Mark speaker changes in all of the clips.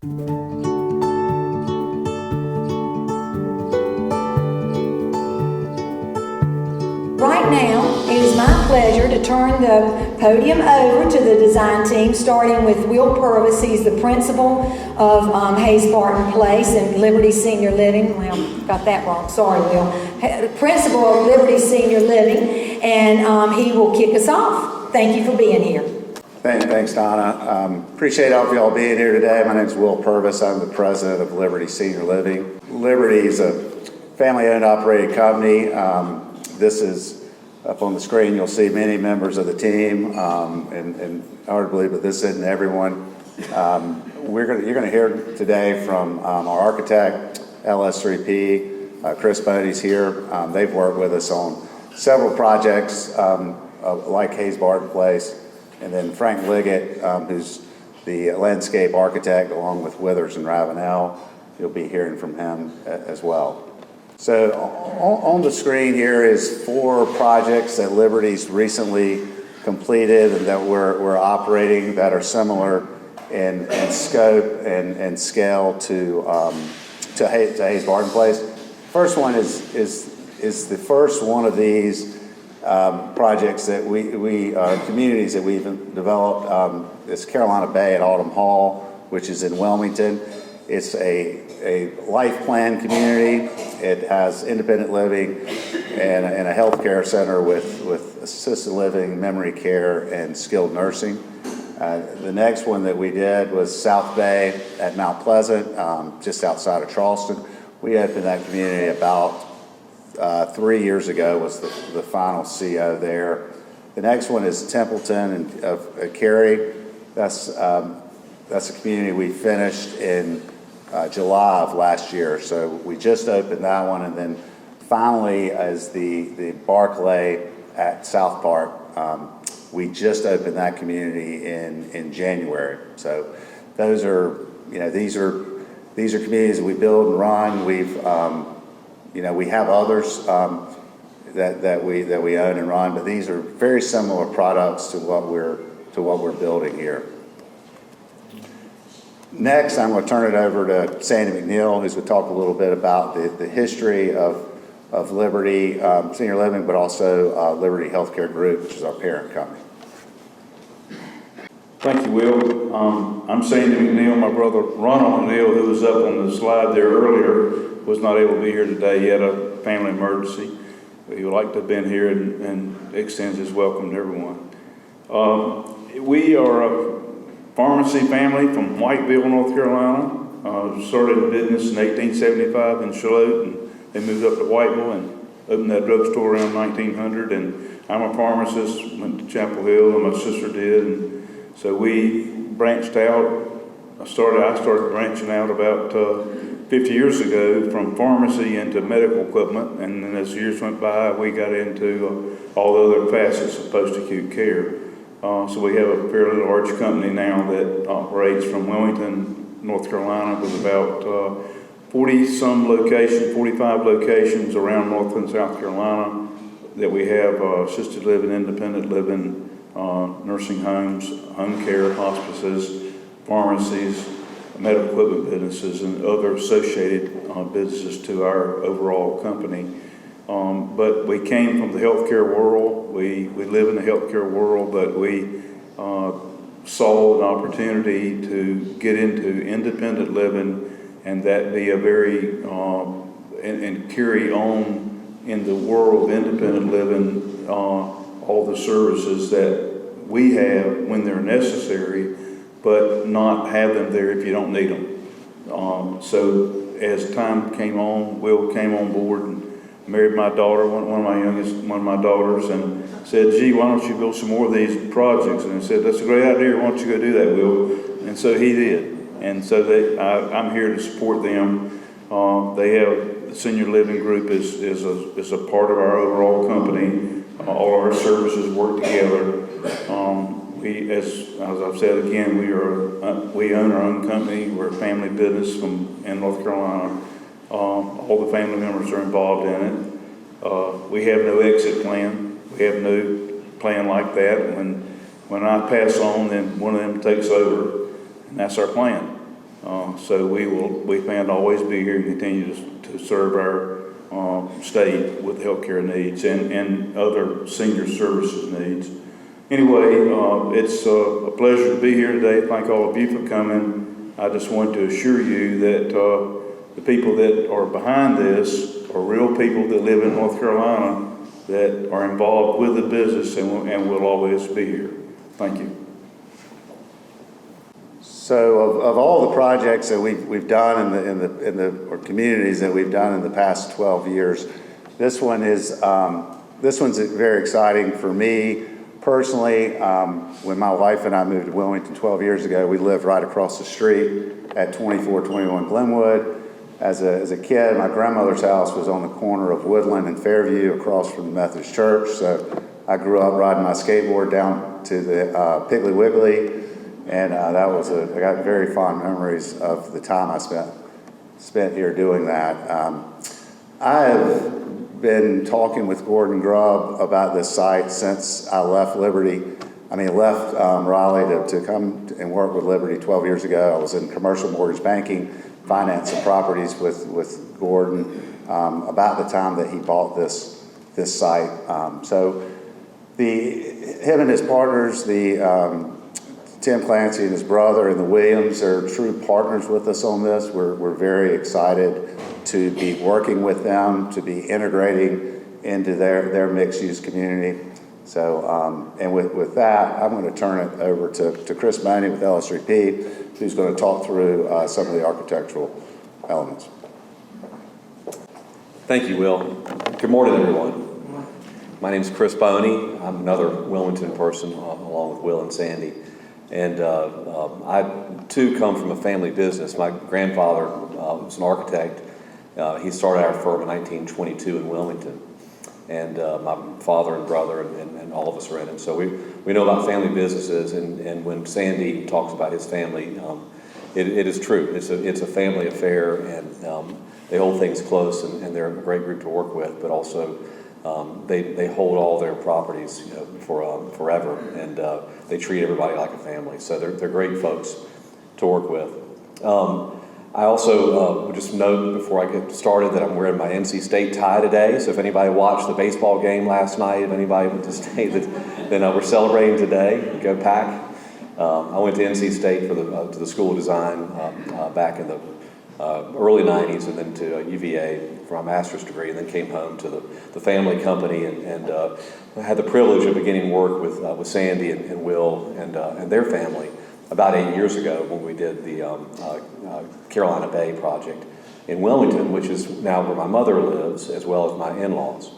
Speaker 1: Right now, it is my pleasure to turn the podium over to the design team, starting with Will Purvis. He's the principal of Hayes Barton Place and Liberty Senior Living. Well, got that wrong. Sorry, Will. Principal of Liberty Senior Living, and he will kick us off. Thank you for being here.
Speaker 2: Thanks, Donna. Appreciate all of y'all being here today. My name is Will Purvis. I'm the president of Liberty Senior Living. Liberty is a family-owned, operated company. This is up on the screen. You'll see many members of the team, and hard to believe, but this isn't everyone. You're going to hear today from our architect, LS3P. Chris Boney's here. They've worked with us on several projects like Hayes Barton Place, and then Frank Liggett, who's the landscape architect, along with Withers and Ravenel. You'll be hearing from him as well. So on the screen here is 4 projects that Liberty's recently completed and that we're operating that are similar in scope and scale to Hayes Barton Place. First one is the first one of these projects that communities that we've developed. It's Carolina Bay at Autumn Hall, which is in Wilmington. It's a life plan community. It has independent living and a healthcare center with assisted living, memory care, and skilled nursing. The next one that we did was South Bay at Mount Pleasant, just outside of Charleston. We opened that community about 3 years ago, was the final CO there. The next one is Templeton of Cary. That's a community we finished in July of last year. So we just opened that one, and then finally as the Barclay at South Park, we just opened that community in January. So those are, these are communities that we build and run. We've we have others that we own and run, but these are very similar products to what we're building here. Next, I'm going to turn it over to Sandy McNeil, who's going to talk a little bit about the history of Liberty Senior Living, but also Liberty Healthcare Group, which is our parent company.
Speaker 3: Thank you, Will. I'm Sandy McNeil. My brother Ronald McNeil, who was up on the slide there earlier, was not able to be here today. He had a family emergency. He would like to have been here and extends his welcome to everyone. We are a pharmacy family from Whiteville, North Carolina. Started business in 1875 in Charlotte, and they moved up to Whiteville and opened that drugstore around 1900. And I'm a pharmacist, went to Chapel Hill, and my sister did. And so we branched out. I started branching out about 50 years ago from pharmacy into medical equipment, and then as years went by, we got into all the other facets of post-acute care. So we have a fairly large company now that operates from Wilmington, North Carolina, with about 40-some locations, 45 locations around North and South Carolina that we have assisted living, independent living, nursing homes, home care, hospices, pharmacies, medical equipment businesses, and other associated businesses to our overall company. But we came from the healthcare world. We live in the healthcare world, but we saw an opportunity to get into independent living, and that be a very, and carry on in the world of independent living, all the services that we have when they're necessary, but not have them there if you don't need them. So as time came on, Will came on board and married my daughter, one of my daughters, and said, "Gee, why don't you build some more of these projects?" And I said, "That's a great idea. Why don't you go do that, Will?" And so he did. And so I'm here to support them. They have the senior living group is a part of our overall company. All of our services work together. We, as I've said again, we own our own company. We're a family business in North Carolina. All the family members are involved in it. We have no exit plan. We have no plan like that. When I pass on, then one of them takes over, and that's our plan. So we plan to always be here and continue to serve our state with healthcare needs and other senior services needs. Anyway, it's a pleasure to be here today. Thank all of you for coming. I just want to assure you that the people that are behind this are real people that live in North Carolina that are involved with the business and will always be here. Thank you.
Speaker 2: So of all the projects that we've done in the or communities that we've done in the past 12 years, this one's very exciting for me personally. When my wife and I moved to Wilmington 12 years ago, we lived right across the street at 2421 Glenwood. As a kid, my grandmother's house was on the corner of Woodland and Fairview across from the Methodist Church. So I grew up riding my skateboard down to the Piggly Wiggly, and I got very fond memories of the time I spent here doing that. I have been talking with Gordon Grubb about this site since I left Raleigh to come and work with Liberty 12 years ago. I was in commercial mortgage banking, finance and properties with Gordon about the time that he bought this site. So him and his partners, Tim Clancy and his brother and the Williams, are true partners with us on this. We're very excited to be working with them, to be integrating into their mixed-use community. So, and with that, I'm going to turn it over to Chris Boney with LS3P, who's going to talk through some of the architectural elements.
Speaker 4: Thank you, Will. Good morning, everyone. My name is Chris Boney. I'm another Wilmington person, along with Will and Sandy. And I, too, come from a family business. My grandfather was an architect. He started our firm in 1922 in Wilmington. And my father and brother and all of us are in it. So we know about family businesses, and when Sandy talks about his family, it is true. It's a family affair, and they hold things close, and they're a great group to work with, but also they hold all their properties, for forever, and they treat everybody like a family. So they're great folks to work with. I also would just note before I get started that I'm wearing my NC State tie today. So if anybody watched the baseball game last night, if anybody went to state, then we're celebrating today. Go Pack! I went to NC State for to the School of Design back in the early 90s, and then to UVA for my master's degree, and then came home to the family company and had the privilege of beginning work with Sandy and Will and their family about 8 years ago when we did the Carolina Bay project in Wilmington, which is now where my mother lives, as well as my in-laws.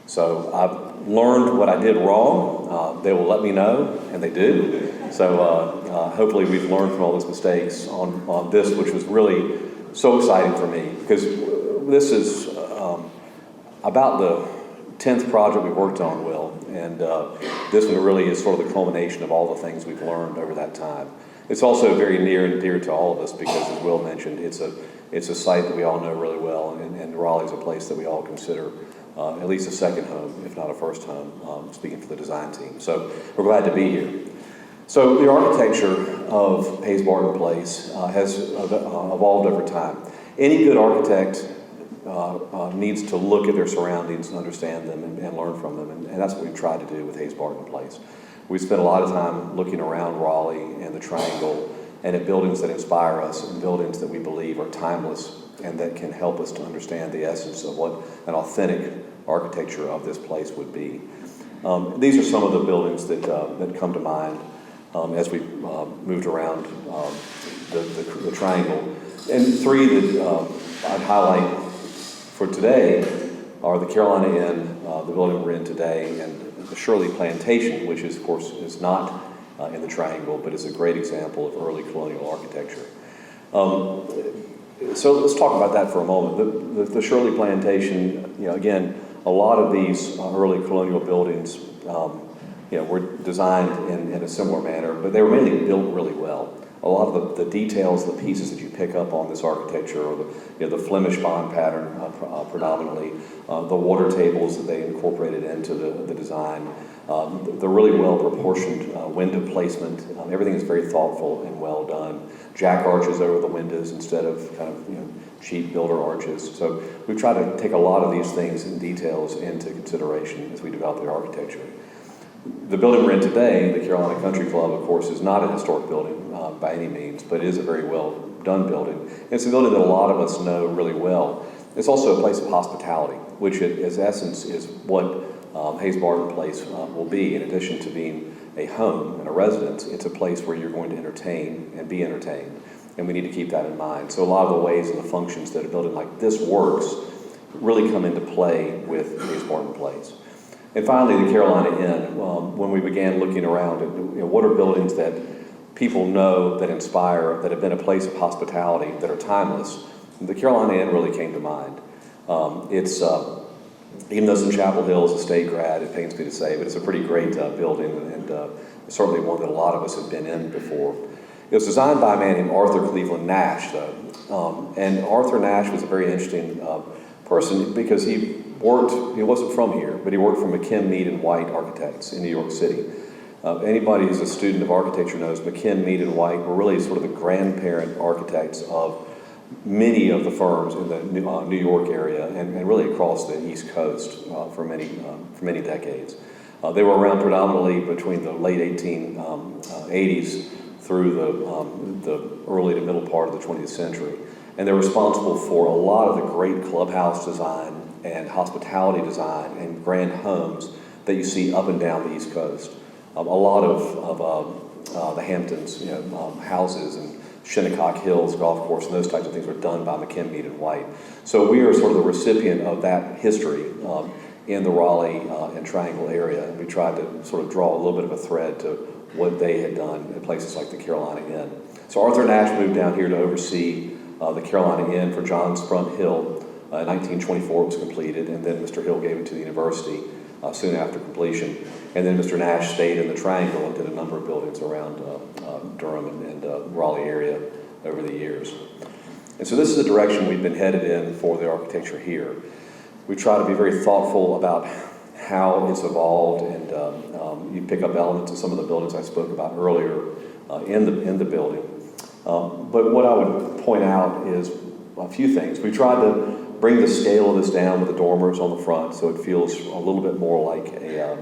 Speaker 4: So I've learned what I did wrong. They will let me know, and they do. So hopefully we've learned from all those mistakes on this, which was really so exciting for me, because this is about the 10th project we worked on, Will, and this one really is sort of the culmination of all the things we've learned over that time. It's also very near and dear to all of us because, as Will mentioned, it's a site that we all know really well, and Raleigh's a place that we all consider at least a second home, if not a first home, speaking for the design team. So we're glad to be here. So the architecture of Hayes Barton Place has evolved over time. Any good architect needs to look at their surroundings and understand them and learn from them, and that's what we've tried to do with Hayes Barton Place. We spent a lot of time looking around Raleigh and the Triangle and at buildings that inspire us and buildings that we believe are timeless and that can help us to understand the essence of what an authentic architecture of this place would be. These are some of the buildings that come to mind as we moved around the Triangle. And three that I'd highlight for today are the Carolina Inn, the building we're in today, and the Shirley Plantation, which is, of course, is not in the Triangle, but is a great example of early colonial architecture. So let's talk about that for a moment. The Shirley Plantation, again, a lot of these early colonial buildings, were designed in a similar manner, but they were mainly built really well. A lot of the details, the pieces that you pick up on this architecture, or the Flemish bond pattern predominantly, the water tables that they incorporated into the design, the really well proportioned window placement, everything is very thoughtful and well done. jack arches over the windows instead of kind of, cheap builder arches. So we try to take a lot of these things and details into consideration as we develop the architecture. The building we're in today, the Carolina Country Club, of course, is not a historic building by any means, but it is a very well done building. It's a building that a lot of us know really well. It's also a place of hospitality, which in essence is what Hayes Barton Place will be. In addition to being a home and a residence, it's a place where you're going to entertain and be entertained. And we need to keep that in mind. So a lot of the ways and the functions that a building like this works really come into play with Hayes Barton Place. And finally, the Carolina Inn. When we began looking around at what are buildings that people know, that inspire, that have been a place of hospitality, that are timeless, the Carolina Inn really came to mind. Even though it's in Chapel Hill as a state grad, it pains me to say, but it's a pretty great building, and certainly one that a lot of us have been in before. It was designed by a man named Arthur Cleveland Nash, though. And Arthur Nash was a very interesting person because he wasn't from here, but he worked for McKim, Mead, and White Architects in New York City. Anybody who's a student of architecture knows McKim, Mead, and White were really sort of the grandparent architects of many of the firms in the New York area and really across the East Coast for many decades. They were around predominantly between the late 1880s through the early to middle part of the 20th century. And they're responsible for a lot of the great clubhouse design and hospitality design and grand homes that you see up and down the East Coast. A lot of the Hamptons, houses and Shinnecock Hills golf course and those types of things were done by McKim, Mead, and White. So we are sort of the recipient of that history in the Raleigh and Triangle area, and we tried to sort of draw a little bit of a thread to what they had done in places like the Carolina Inn. So Arthur Nash moved down here to oversee the Carolina Inn for Johns Front Hill. In 1924 it was completed, and then Mr. Hill gave it to the university soon after completion. And then Mr. Nash stayed in the Triangle and did a number of buildings around Durham and Raleigh area over the years. And so this is the direction we've been headed in for the architecture here. We try to be very thoughtful about how it's evolved, and you pick up elements of some of the buildings I spoke about earlier in the building. But what I would point out is a few things. We tried to bring the scale of this down with the dormers on the front, so it feels a little bit more like a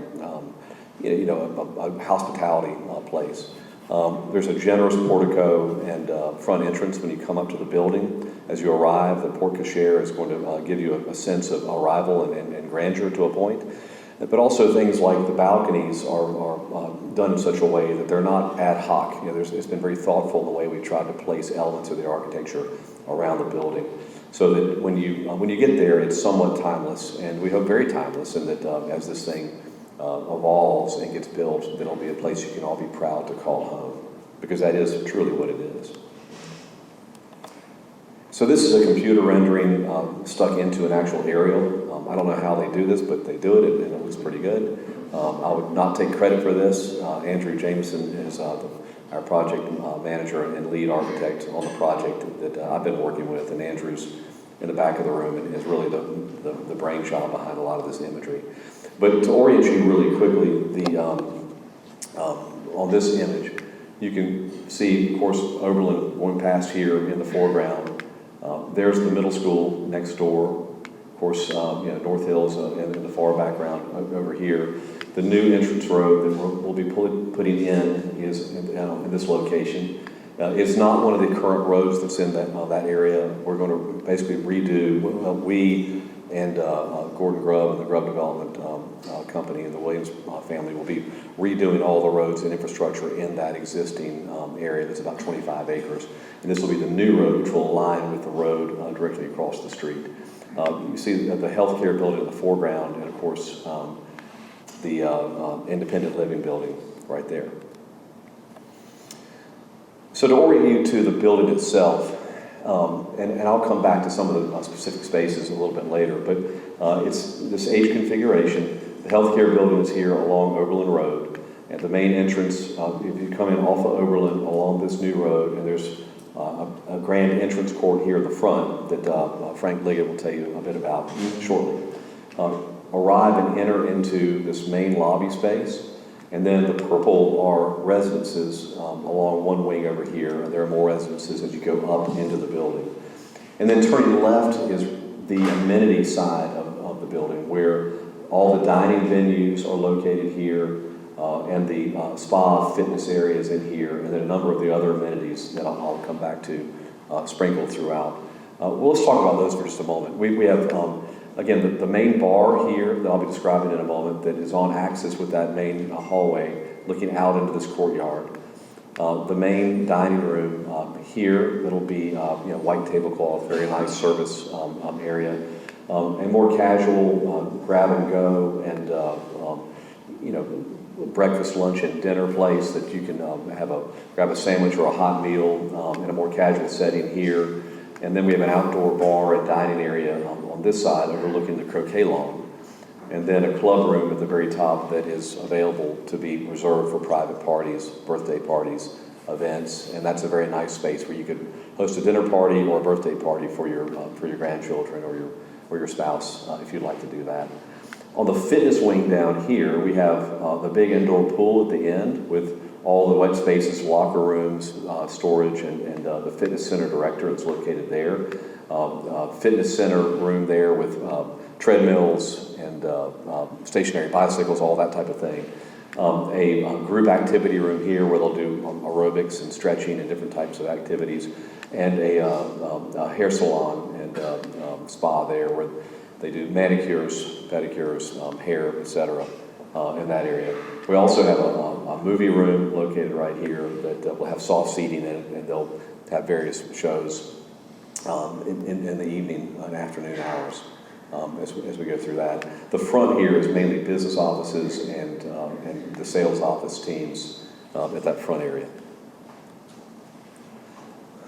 Speaker 4: hospitality place. There's a generous portico and front entrance when you come up to the building. As you arrive, the porte cochere is going to give you a sense of arrival and grandeur to a point. But also things like the balconies are done in such a way that they're not ad hoc. It's been very thoughtful in the way we tried to place elements of the architecture around the building, so that when you get there, it's somewhat timeless, and we hope very timeless, and that as this thing evolves and gets built, that it'll be a place you can all be proud to call home, because that is truly what it is. So this is a computer rendering stuck into an actual aerial. I don't know how they do this, but they do it, and it looks pretty good. I would not take credit for this. Andrew Jameson is our project manager and lead architect on the project that I've been working with, and Andrew's in the back of the room and is really the brainchild behind a lot of this imagery. But to orient you really quickly, on this image, you can see, of course, Oberlin going past here in the foreground. There's the middle school next door. Of course, North Hills in the far background over here. The new entrance road that we'll be putting in is in this location. It's not one of the current roads that's in that area. We're going to basically redo. We and Gordon Grubb and the Grubb Development Company and the Williams family will be redoing all the roads and infrastructure in that existing area that's about 25 acres. And this will be the new road, which will align with the road directly across the street. You see the healthcare building in the foreground, and of course the independent living building right there. So to orient you to the building itself, and I'll come back to some of the specific spaces a little bit later, but it's this H configuration. The healthcare building is here along Oberlin Road, and the main entrance, if you come in off of Oberlin along this new road, and there's a grand entrance court here at the front that Frank Liggett will tell you a bit about shortly. Arrive and enter into this main lobby space. And then the purple are residences along one wing over here, and there are more residences as you go up into the building. And then turning left is the amenity side of the building, where all the dining venues are located here, and the spa fitness areas in here, and then a number of the other amenities that I'll come back to sprinkled throughout. Well, let's talk about those for just a moment. We have, again, the main bar here that I'll be describing in a moment that is on axis with that main hallway looking out into this courtyard. The main dining room here, it'll be white tablecloth, very nice service area. A more casual grab and go and breakfast, lunch, and dinner place that you can grab a sandwich or a hot meal in a more casual setting here. And then we have an outdoor bar and dining area on this side overlooking the croquet lawn. And then a club room at the very top that is available to be reserved for private parties, birthday parties, events. And that's a very nice space where you could host a dinner party or a birthday party for your grandchildren or your spouse if you'd like to do that. On the fitness wing down here, we have the big indoor pool at the end with all the wet spaces, locker rooms, storage, and the fitness center director that's located there. Fitness center room there with treadmills and stationary bicycles, all that type of thing. A group activity room here where they'll do aerobics and stretching and different types of activities, and a hair salon and spa there where they do manicures, pedicures, hair, etc. In that area. We also have a movie room located right here that will have soft seating in it, and they'll have various shows in the evening and afternoon hours as we go through that. The front here is mainly business offices and the sales office teams at that front area.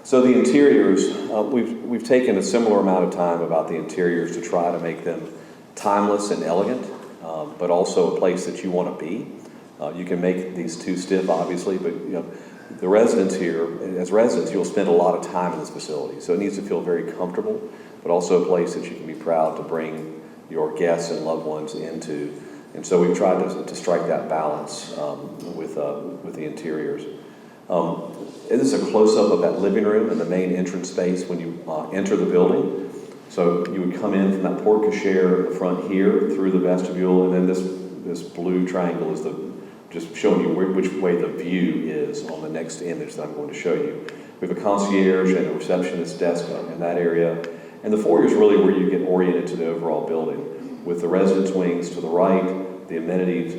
Speaker 4: So the interiors, we've taken a similar amount of time about the interiors to try to make them timeless and elegant, but also a place that you want to be. You can make these too stiff, obviously, but the residents here, as residents, you'll spend a lot of time in this facility, so it needs to feel very comfortable, but also a place that you can be proud to bring your guests and loved ones into. And so we've tried to strike that balance with the interiors. This is a close-up of that living room and the main entrance space when you enter the building. So you would come in from that porte cochere in the front here through the vestibule, and then this blue triangle is just showing you which way the view is on the next image that I'm going to show you. We have a concierge and a receptionist desk in that area, and the foyer is really where you get oriented to the overall building, with the residence wings to the right, the amenities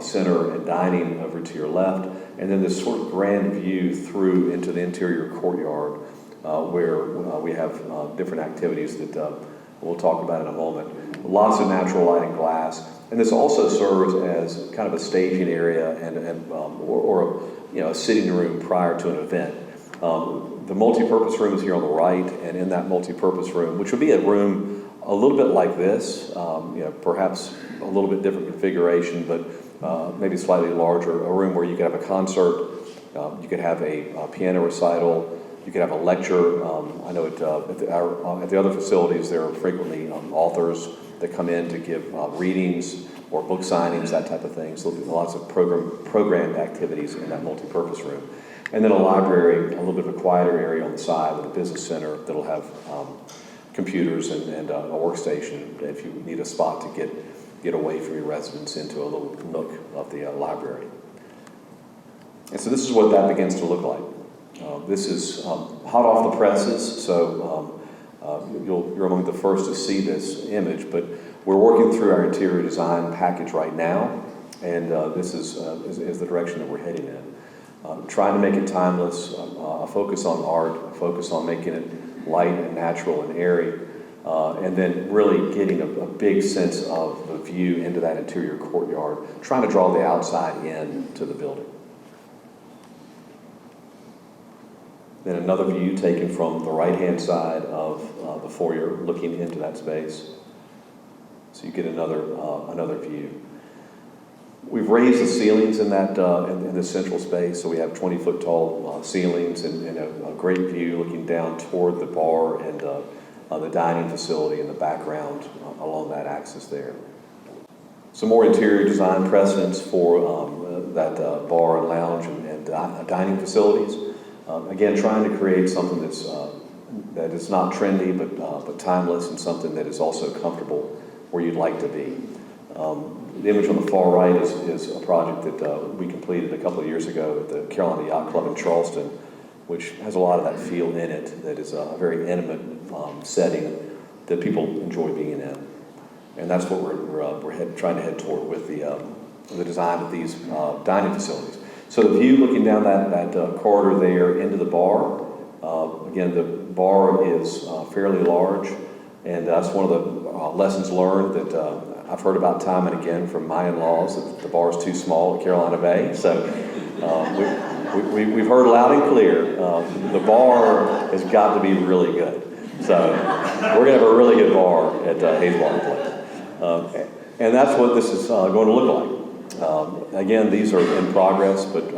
Speaker 4: center and dining over to your left, and then this sort of grand view through into the interior courtyard where we have different activities that we'll talk about in a moment. Lots of natural light and glass, and this also serves as kind of a staging area or a sitting room prior to an event. The multi-purpose room is here on the right, and in that multi-purpose room, which would be a room a little bit like this, perhaps a little bit different configuration, but maybe slightly larger, a room where you could have a concert, you could have a piano recital, you could have a lecture. I know at the other facilities there are frequently authors that come in to give readings or book signings, that type of thing. So lots of programmed activities in that multi-purpose room. And then a library, a little bit of a quieter area on the side with a business center that'll have computers and a workstation if you need a spot to get away from your residence into a little nook of the library. And so this is what that begins to look like. This is hot off the presses, so you're among the first to see this image, but we're working through our interior design package right now, and this is the direction that we're heading in. Trying to make it timeless, a focus on art, a focus on making it light and natural and airy, and then really getting a big sense of the view into that interior courtyard, trying to draw the outside in to the building. Then another view taken from the right-hand side of the foyer, looking into that space. So you get another view. We've raised the ceilings in that in the central space, so we have 20-foot tall ceilings and a great view looking down toward the bar and the dining facility in the background along that axis there. Some more interior design precedents for that bar and lounge and dining facilities. Again, trying to create something that is not trendy, but timeless, and something that is also comfortable where you'd like to be. The image on the far right is a project that we completed a couple of years ago at the Carolina Yacht Club in Charleston, which has a lot of that feel in it, that is a very intimate setting that people enjoy being in. And that's what we're trying to head toward with the design of these dining facilities. So the view looking down that corridor there into the bar, again, the bar is fairly large, and that's one of the lessons learned that I've heard about time and again from my in-laws, that the bar is too small at Carolina Bay. So we've heard loud and clear, the bar has got to be really good. So we're going to have a really good bar at Hayes Barton Place. And that's what this is going to look like. Again, these are in progress, but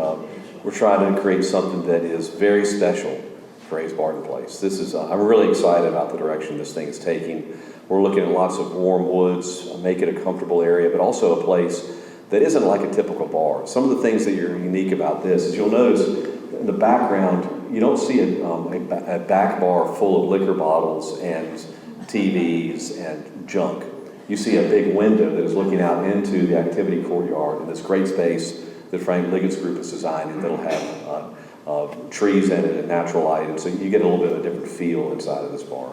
Speaker 4: we're trying to create something that is very special for Hayes Barton Place. This is, I'm really excited about the direction this thing is taking. We're looking at lots of warm woods, make it a comfortable area, but also a place that isn't like a typical bar. Some of the things that are unique about this is you'll notice in the background, you don't see a back bar full of liquor bottles and TVs and junk. You see a big window that is looking out into the activity courtyard in this great space that Frank Liggett's group is designing that'll have trees in it and natural light, and so you get a little bit of a different feel inside of this bar.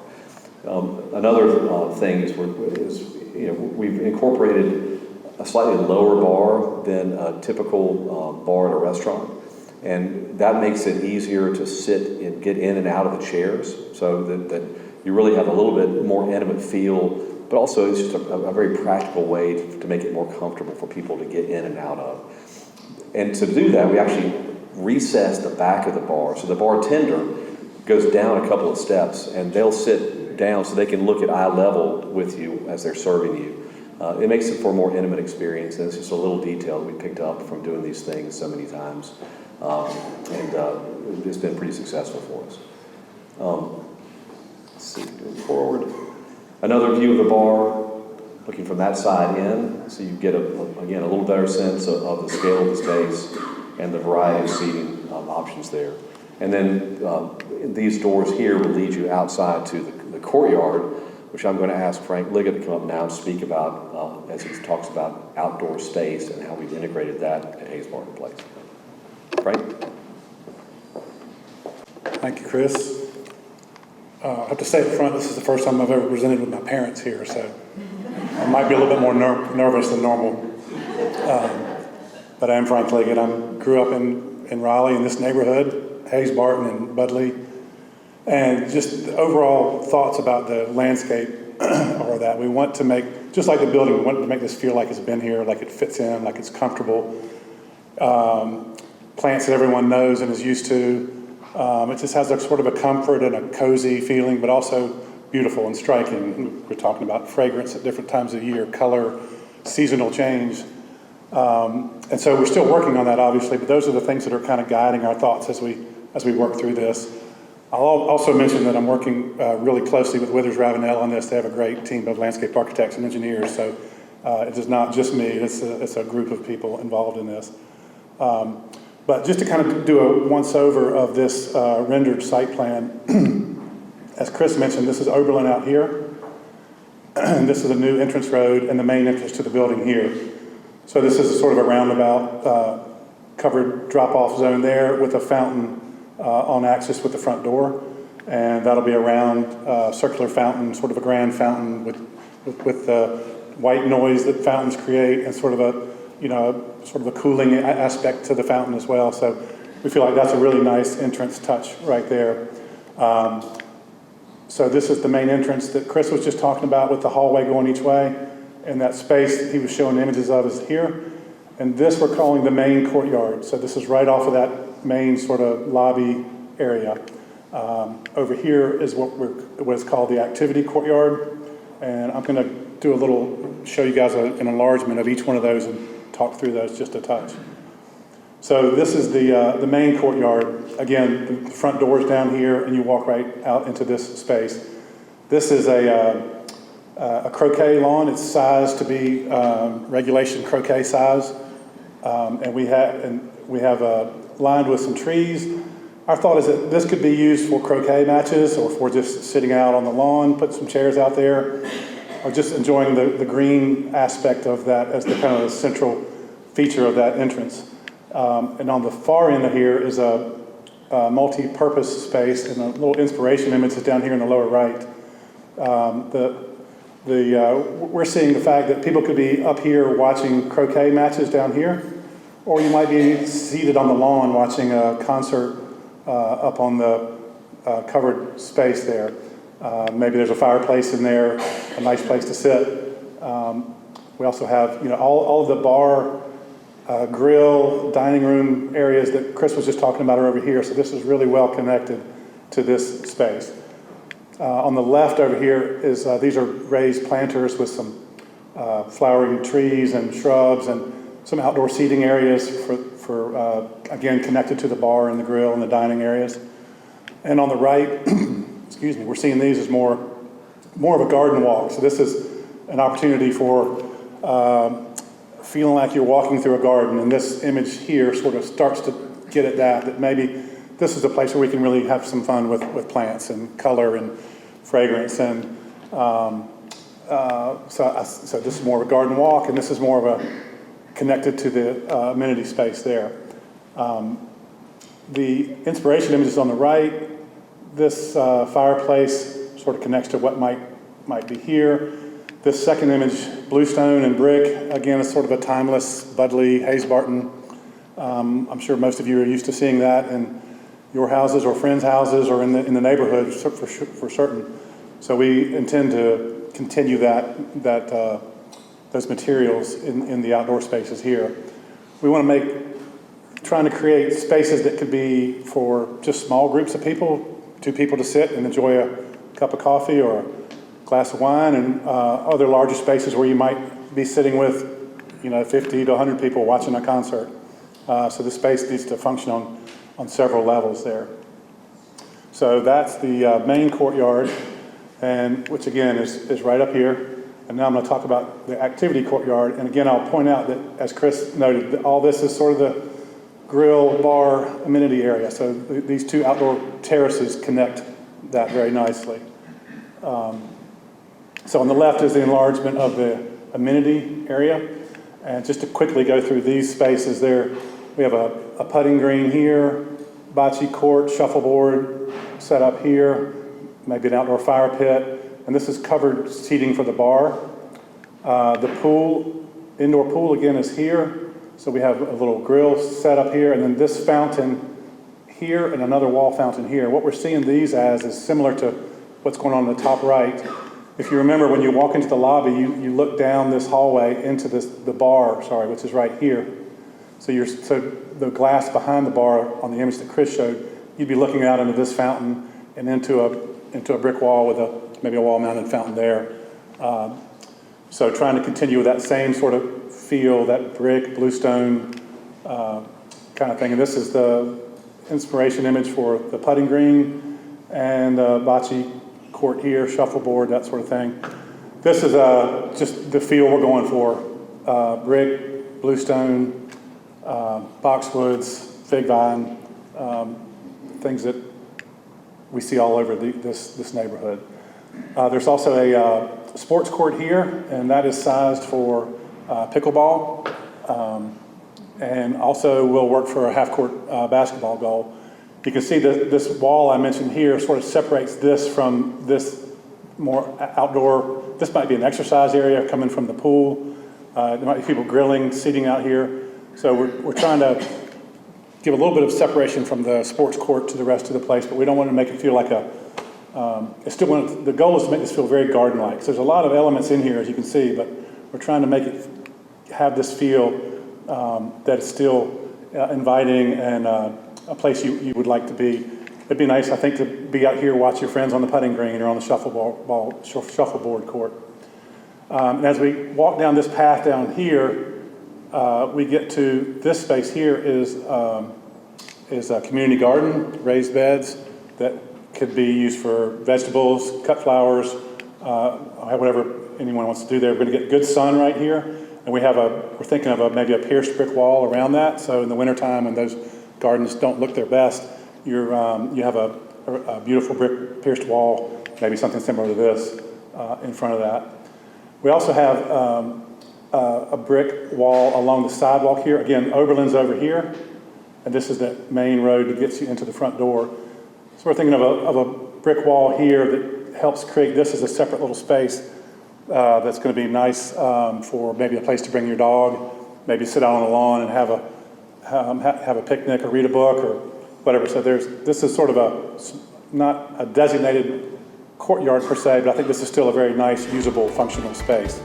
Speaker 4: Another thing is we've incorporated a slightly lower bar than a typical bar at a restaurant, and that makes it easier to sit and get in and out of the chairs, so that you really have a little bit more intimate feel, but also it's just a very practical way to make it more comfortable for people to get in and out of. And to do that, we actually recess the back of the bar, so the bartender goes down a couple of steps, and they'll sit down so they can look at eye level with you as they're serving you. It makes it for a more intimate experience, and it's just a little detail that we picked up from doing these things so many times, and it's been pretty successful for us. Let's see, moving forward. Another view of the bar, looking from that side in, so you get, again, a little better sense of the scale of the space and the variety of seating options there. And then these doors here will lead you outside to the courtyard, which I'm going to ask Frank Liggett to come up now and speak about as he talks about outdoor space and how we've integrated that at Hayes Barton Place. Frank?
Speaker 5: Thank you, Chris. I have to say up front, this is the first time I've ever presented with my parents here, so I might be a little bit more nervous than normal. But I am Frank Liggett. I grew up in Raleigh, in this neighborhood, Hayes Barton and Budley. And just the overall thoughts about the landscape are that we want to make, just like the building, we want to make this feel like it's been here, like it fits in, like it's comfortable. Plants that everyone knows and is used to. It just has a sort of a comfort and a cozy feeling, but also beautiful and striking. We're talking about fragrance at different times of year, color, seasonal change. And so we're still working on that, obviously, but those are the things that are kind of guiding our thoughts as we work through this. I'll also mention that I'm working really closely with Withers Ravenel on this. They have a great team of landscape architects and engineers, so it is not just me. It's a group of people involved in this. But just to kind of do a once-over of this rendered site plan, as Chris mentioned, this is Oberlin out here, and this is a new entrance road and the main entrance to the building here. So this is a sort of a roundabout covered drop-off zone there with a fountain on axis with the front door, and that'll be a round circular fountain, sort of a grand fountain with the white noise that fountains create, and sort of a cooling aspect to the fountain as well. So we feel like that's a really nice entrance touch right there. So this is the main entrance that Chris was just talking about with the hallway going each way, and that space that he was showing images of is here. And this we're calling the main courtyard. So this is right off of that main sort of lobby area. Over here is what is called the activity courtyard. And I'm going to show you guys an enlargement of each one of those and talk through those just a touch. So this is the main courtyard. Again, the front door is down here, and you walk right out into this space. This is a croquet lawn. It's sized to be regulation croquet size. And we have lined with some trees. Our thought is that this could be used for croquet matches, or for just sitting out on the lawn, put some chairs out there, or just enjoying the green aspect of that as the kind of the central feature of that entrance. And on the far end of here is a multi-purpose space, and a little inspiration image is down here in the lower right. We're seeing the fact that people could be up here watching croquet matches down here, or you might be seated on the lawn watching a concert up on the covered space there. Maybe there's a fireplace in there, a nice place to sit. We also have, all of the bar, grill, dining room areas that Chris was just talking about are over here. So this is really well connected to this space. On the left over here is, these are raised planters with some flowering trees and shrubs, and some outdoor seating areas for again, connected to the bar and the grill and the dining areas. And on the right, excuse me, we're seeing these as more of a garden walk. So this is an opportunity for feeling like you're walking through a garden. And this image here sort of starts to get at that maybe this is a place where we can really have some fun with plants and color and fragrance. And so this is more of a garden walk, and this is more of a connected to the amenity space there. The inspiration image is on the right. This fireplace sort of connects to what might be here. This second image, bluestone and brick, again, is sort of a timeless Budley, Hayes Barton. I'm sure most of you are used to seeing that in your houses or friends' houses or in the neighborhood for certain. So we intend to continue those materials in the outdoor spaces here. We want to trying to create spaces that could be for just small groups of people, 2 people to sit and enjoy a cup of coffee or a glass of wine, and other larger spaces where you might be sitting with 50 to 100 people watching a concert. So the space needs to function on several levels there. So that's the main courtyard, and which again is right up here. And now I'm going to talk about the activity courtyard. And again, I'll point out that, as Chris noted, that all this is sort of the grill, bar, amenity area. So these 2 outdoor terraces connect that very nicely. So on the left is the enlargement of the amenity area. And just to quickly go through these spaces there, we have a putting green here, bocce court, shuffleboard set up here, maybe an outdoor fire pit. And this is covered seating for the bar. The pool, indoor pool again, is here. So we have a little grill set up here, and then this fountain here and another wall fountain here. What we're seeing these as is similar to what's going on in the top right. If you remember, when you walk into the lobby, you look down this hallway into the bar, which is right here. So the glass behind the bar on the image that Chris showed, you'd be looking out into this fountain and into a brick wall with maybe a wall-mounted fountain there. So trying to continue with that same sort of feel, that brick, bluestone kind of thing. And this is the inspiration image for the putting green and bocce court here, shuffleboard, that sort of thing. This is just the feel we're going for. Brick, bluestone, boxwoods, fig vine, things that we see all over this neighborhood. There's also a sports court here, and that is sized for pickleball, and also will work for a half-court basketball goal. You can see that this wall I mentioned here sort of separates this from this more outdoor. This might be an exercise area coming from the pool. There might be people grilling, seating out here. So we're trying to give a little bit of separation from the sports court to the rest of the place, but we don't want to make it feel like the goal is to make this feel very garden-like. So there's a lot of elements in here, as you can see, but we're trying to make it have this feel that it's still inviting and a place you would like to be. It'd be nice, I think, to be out here, watch your friends on the putting green or on the shuffleboard court. And as we walk down this path down here, we get to this space here is a community garden, raised beds that could be used for vegetables, cut flowers, whatever anyone wants to do there. We're going to get good sun right here. And we're thinking of maybe a pierced brick wall around that. So in the wintertime, when those gardens don't look their best, you have a beautiful brick pierced wall, maybe something similar to this in front of that. We also have a brick wall along the sidewalk here. Again, Oberlin's over here, and this is the main road that gets you into the front door. So we're thinking of a brick wall here that helps create this as a separate little space that's going to be nice for maybe a place to bring your dog, maybe sit out on the lawn and have a picnic or read a book or whatever. So this is sort of not a designated courtyard per se, but I think this is still a very nice, usable, functional space.